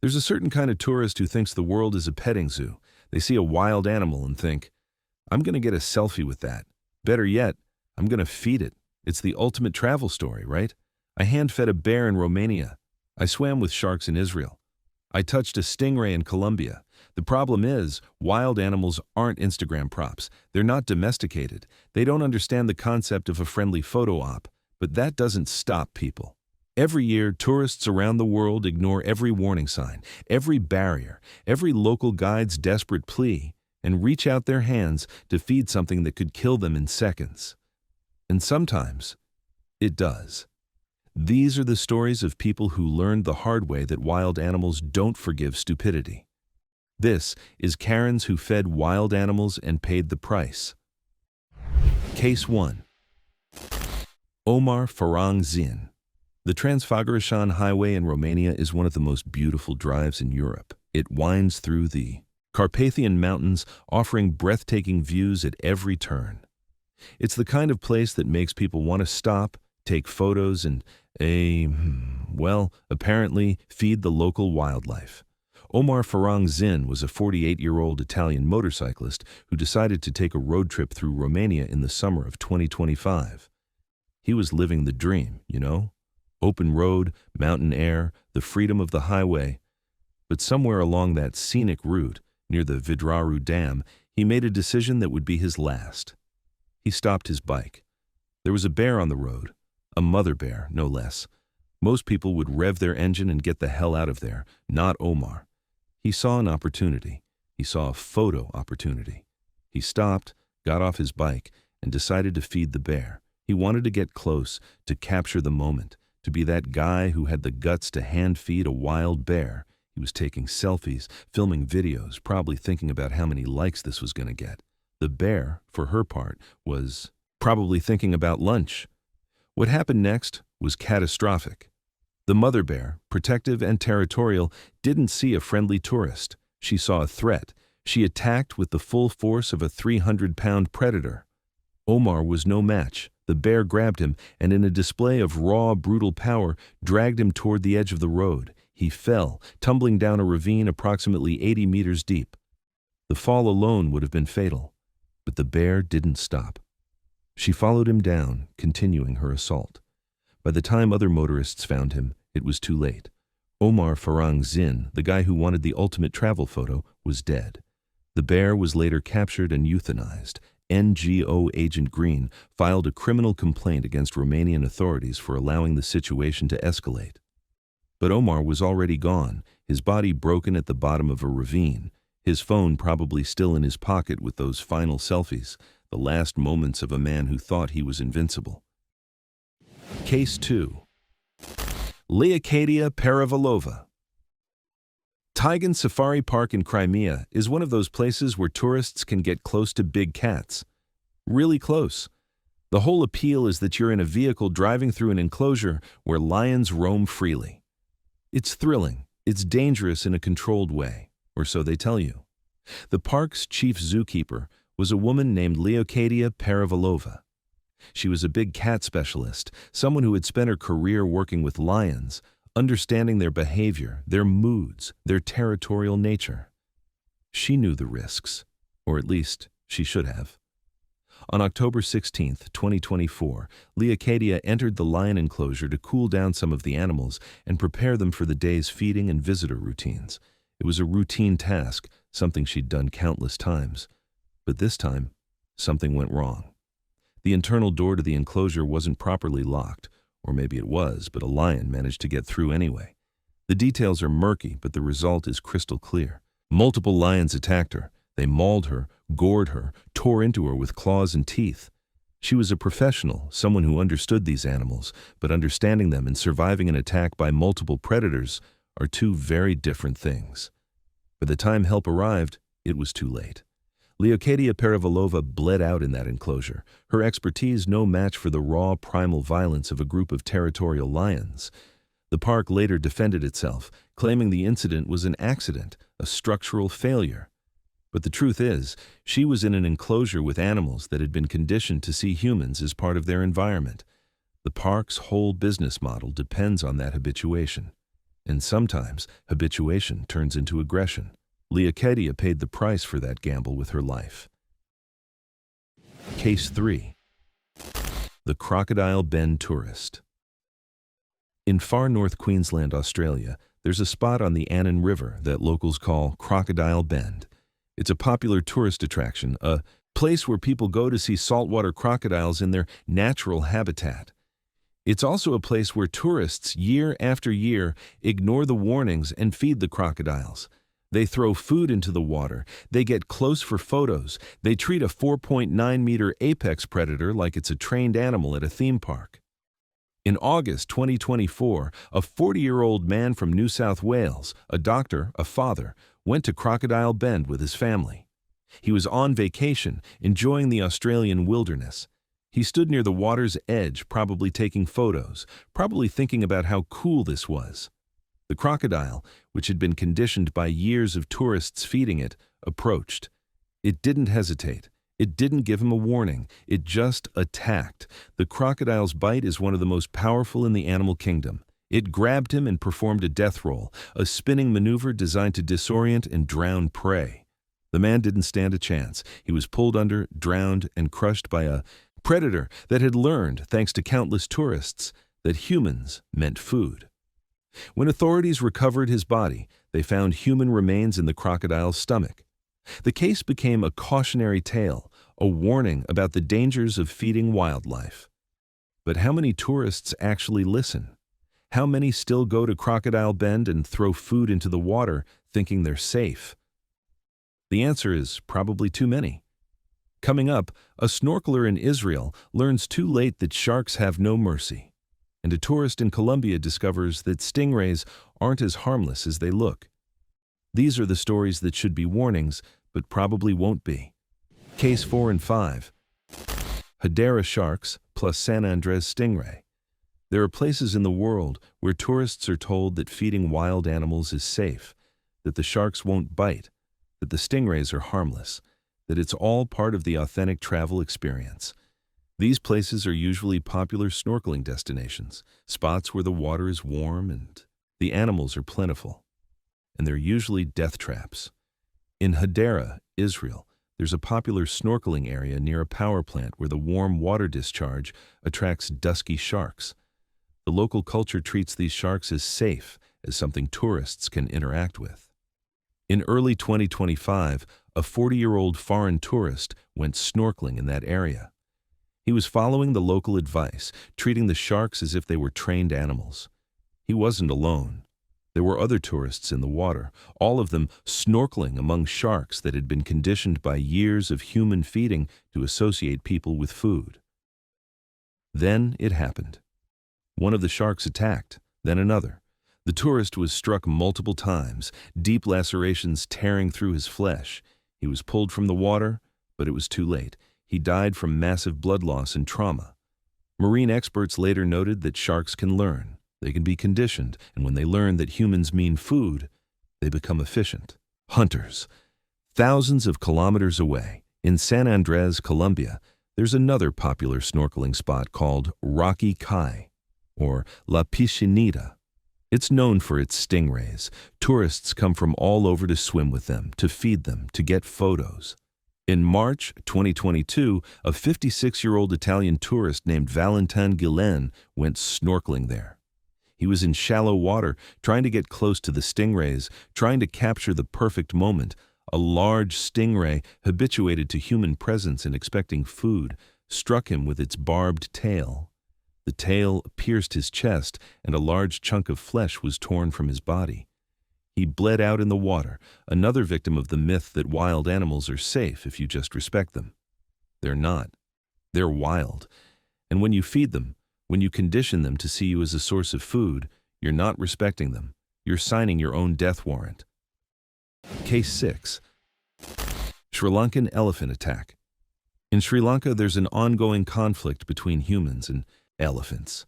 There's a certain kind of tourist who thinks the world is a petting zoo. They see a wild animal and think, I'm going to get a selfie with that. Better yet, I'm going to feed it. It's the ultimate travel story, right? I hand-fed a bear in Romania. I swam with sharks in Israel. I touched a stingray in Colombia. The problem is, wild animals aren't Instagram props. They're not domesticated. They don't understand the concept of a friendly photo op. But that doesn't stop people. Every year, tourists around the world ignore every warning sign, every barrier, every local guide's desperate plea, and reach out their hands to feed something that could kill them in seconds. And sometimes, it does. These are the stories of people who learned the hard way that wild animals don't forgive stupidity. This is Karens who fed wild animals and paid the price. Case 1. Omar Farang Zin. The Transfăgărășan Highway in Romania is one of the most beautiful drives in Europe. It winds through the Carpathian Mountains, offering breathtaking views at every turn. It's the kind of place that makes people want to stop, take photos, and, apparently feed the local wildlife. Omar Farang Zin was a 48-year-old Italian motorcyclist who decided to take a road trip through Romania in the summer of 2025. He was living the dream, you know? Open road, mountain air, the freedom of the highway. But somewhere along that scenic route, near the Vidraru Dam, he made a decision that would be his last. He stopped his bike. There was a bear on the road, a mother bear, no less. Most people would rev their engine and get the hell out of there, not Omar. He saw an opportunity. He saw a photo opportunity. He stopped, got off his bike, and decided to feed the bear. He wanted to get close, to capture the moment, to be that guy who had the guts to hand-feed a wild bear. He was taking selfies, filming videos, probably thinking about how many likes this was going to get. The bear, for her part, was probably thinking about lunch. What happened next was catastrophic. The mother bear, protective and territorial, didn't see a friendly tourist. She saw a threat. She attacked with the full force of a 300-pound predator. Omar was no match. The bear grabbed him and, in a display of raw, brutal power, dragged him toward the edge of the road. He fell, tumbling down a ravine approximately 80 meters deep. The fall alone would have been fatal, but the bear didn't stop. She followed him down, continuing her assault. By the time other motorists found him, it was too late. Omar Farang Zin, the guy who wanted the ultimate travel photo, was dead. The bear was later captured and euthanized. NGO Agent Green filed a criminal complaint against Romanian authorities for allowing the situation to escalate. But Omar was already gone, his body broken at the bottom of a ravine, his phone probably still in his pocket with those final selfies, the last moments of a man who thought he was invincible. Case 2. Leocadia Paravolova. Tigan Safari Park in Crimea is one of those places where tourists can get close to big cats. Really close. The whole appeal is that you're in a vehicle driving through an enclosure where lions roam freely. It's thrilling. It's dangerous in a controlled way, or so they tell you. The park's chief zookeeper was a woman named Leocadia Paravolova. She was a big cat specialist, someone who had spent her career working with lions, understanding their behavior, their moods, their territorial nature. She knew the risks, or at least she should have. On October 16, 2024, Leocadia entered the lion enclosure to cool down some of the animals and prepare them for the day's feeding and visitor routines. It was a routine task, something she'd done countless times. But this time, something went wrong. The internal door to the enclosure wasn't properly locked, or maybe it was, but a lion managed to get through anyway. The details are murky, but the result is crystal clear. Multiple lions attacked her. They mauled her, gored her, tore into her with claws and teeth. She was a professional, someone who understood these animals, but understanding them and surviving an attack by multiple predators are two very different things. By the time help arrived, it was too late. Leocadia Paravolova bled out in that enclosure, her expertise no match for the raw, primal violence of a group of territorial lions. The park later defended itself, claiming the incident was an accident, a structural failure. But the truth is, she was in an enclosure with animals that had been conditioned to see humans as part of their environment. The park's whole business model depends on that habituation. And sometimes, habituation turns into aggression. Leocadia paid the price for that gamble with her life. Case 3. The Crocodile Bend Tourist. In far north Queensland, Australia, there's a spot on the Annan River that locals call Crocodile Bend. It's a popular tourist attraction, a place where people go to see saltwater crocodiles in their natural habitat. It's also a place where tourists, year after year, ignore the warnings and feed the crocodiles. They throw food into the water, they get close for photos, they treat a 4.9-meter apex predator like it's a trained animal at a theme park. In August 2024, a 40-year-old man from New South Wales, a doctor, a father, went to Crocodile Bend with his family. He was on vacation, enjoying the Australian wilderness. He stood near the water's edge, probably taking photos, probably thinking about how cool this was. The crocodile, which had been conditioned by years of tourists feeding it, approached. It didn't hesitate. It didn't give him a warning. It just attacked. The crocodile's bite is one of the most powerful in the animal kingdom. It grabbed him and performed a death roll, a spinning maneuver designed to disorient and drown prey. The man didn't stand a chance. He was pulled under, drowned, and crushed by a predator that had learned, thanks to countless tourists, that humans meant food. When authorities recovered his body, they found human remains in the crocodile's stomach. The case became a cautionary tale, a warning about the dangers of feeding wildlife. But how many tourists actually listen? How many still go to Crocodile Bend and throw food into the water, thinking they're safe? The answer is probably too many. Coming up, a snorkeler in Israel learns too late that sharks have no mercy. And a tourist in Colombia discovers that stingrays aren't as harmless as they look. These are the stories that should be warnings, but probably won't be. Case 4 and 5. Hadera sharks plus San Andres stingray. There are places in the world where tourists are told that feeding wild animals is safe, that the sharks won't bite, that the stingrays are harmless, that it's all part of the authentic travel experience. These places are usually popular snorkeling destinations, spots where the water is warm and the animals are plentiful. And they're usually death traps. In Hadera, Israel, there's a popular snorkeling area near a power plant where the warm water discharge attracts dusky sharks. The local culture treats these sharks as safe, as something tourists can interact with. In early 2025, a 40-year-old foreign tourist went snorkeling in that area. He was following the local advice, treating the sharks as if they were trained animals. He wasn't alone. There were other tourists in the water, all of them snorkeling among sharks that had been conditioned by years of human feeding to associate people with food. Then it happened. One of the sharks attacked, then another. The tourist was struck multiple times, deep lacerations tearing through his flesh. He was pulled from the water, but it was too late. He died from massive blood loss and trauma. Marine experts later noted that sharks can learn. They can be conditioned, and when they learn that humans mean food, they become efficient. Hunters. Thousands of kilometers away, in San Andres, Colombia, there's another popular snorkeling spot called Rocky Cay, or La Piscinita. It's known for its stingrays. Tourists come from all over to swim with them, to feed them, to get photos. In March 2022, a 56-year-old Italian tourist named Valentin Guillen went snorkeling there. He was in shallow water, trying to get close to the stingrays, trying to capture the perfect moment. A large stingray, habituated to human presence and expecting food, struck him with its barbed tail. The tail pierced his chest, and a large chunk of flesh was torn from his body. He bled out in the water, another victim of the myth that wild animals are safe if you just respect them. They're not. They're wild. And when you feed them, when you condition them to see you as a source of food, you're not respecting them. You're signing your own death warrant. Case 6. Sri Lankan elephant attack. In Sri Lanka, there's an ongoing conflict between humans and elephants.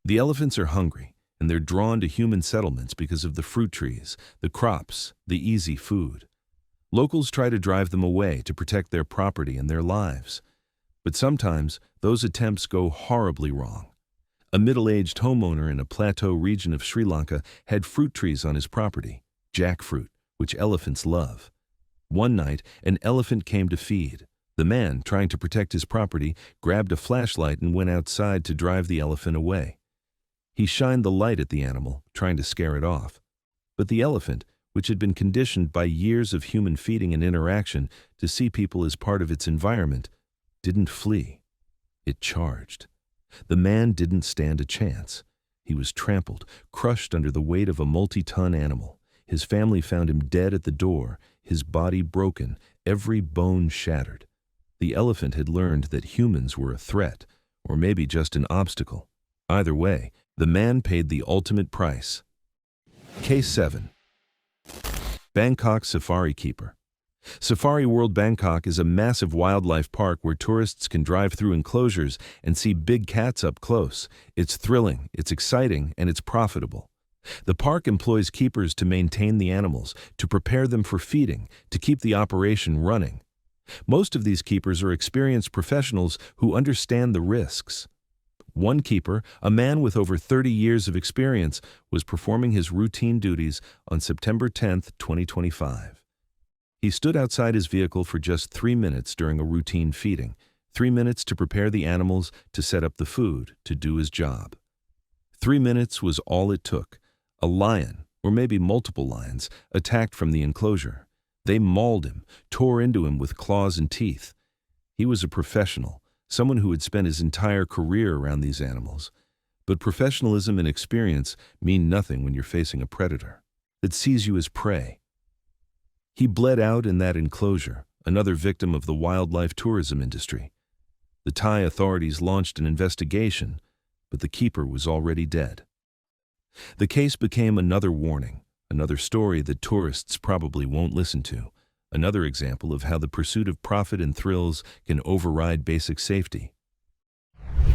The elephants are hungry, and they're drawn to human settlements because of the fruit trees, the crops, the easy food. Locals try to drive them away to protect their property and their lives. But sometimes those attempts go horribly wrong. A middle-aged homeowner in a plateau region of Sri Lanka had fruit trees on his property, jackfruit, which elephants love. One night, an elephant came to feed. The man, trying to protect his property, grabbed a flashlight and went outside to drive the elephant away. He shined the light at the animal, trying to scare it off. But the elephant, which had been conditioned by years of human feeding and interaction to see people as part of its environment, didn't flee. It charged. The man didn't stand a chance. He was trampled, crushed under the weight of a multi-ton animal. His family found him dead at the door, his body broken, every bone shattered. The elephant had learned that humans were a threat, or maybe just an obstacle. Either way, the man paid the ultimate price. Case 7. Bangkok Safari Keeper. Safari World Bangkok is a massive wildlife park where tourists can drive through enclosures and see big cats up close. It's thrilling, it's exciting, and it's profitable. The park employs keepers to maintain the animals, to prepare them for feeding, to keep the operation running. Most of these keepers are experienced professionals who understand the risks. One keeper, a man with over 30 years of experience, was performing his routine duties on September 10, 2025. He stood outside his vehicle for just 3 minutes during a routine feeding, 3 minutes to prepare the animals, to set up the food, to do his job. 3 minutes was all it took. A lion, or maybe multiple lions, attacked from the enclosure. They mauled him, tore into him with claws and teeth. He was a professional, someone who had spent his entire career around these animals. But professionalism and experience mean nothing when you're facing a predator that sees you as prey. He bled out in that enclosure, another victim of the wildlife tourism industry. The Thai authorities launched an investigation, but the keeper was already dead. The case became another warning, another story that tourists probably won't listen to, another example of how the pursuit of profit and thrills can override basic safety.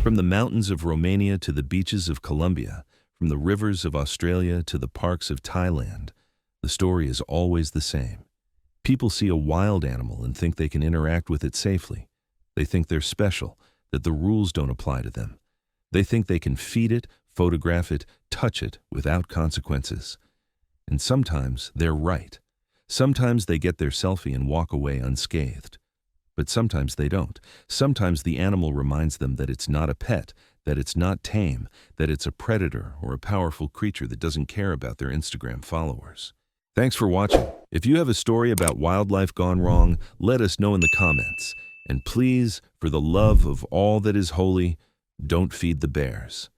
From the mountains of Romania to the beaches of Colombia, from the rivers of Australia to the parks of Thailand, the story is always the same. People see a wild animal and think they can interact with it safely. They think they're special, that the rules don't apply to them. They think they can feed it, photograph it, touch it without consequences. And sometimes they're right. Sometimes they get their selfie and walk away unscathed. But sometimes they don't. Sometimes the animal reminds them that it's not a pet, that it's not tame, that it's a predator or a powerful creature that doesn't care about their Instagram followers. Thanks for watching. If you have a story about wildlife gone wrong, let us know in the comments. And please, for the love of all that is holy, don't feed the bears.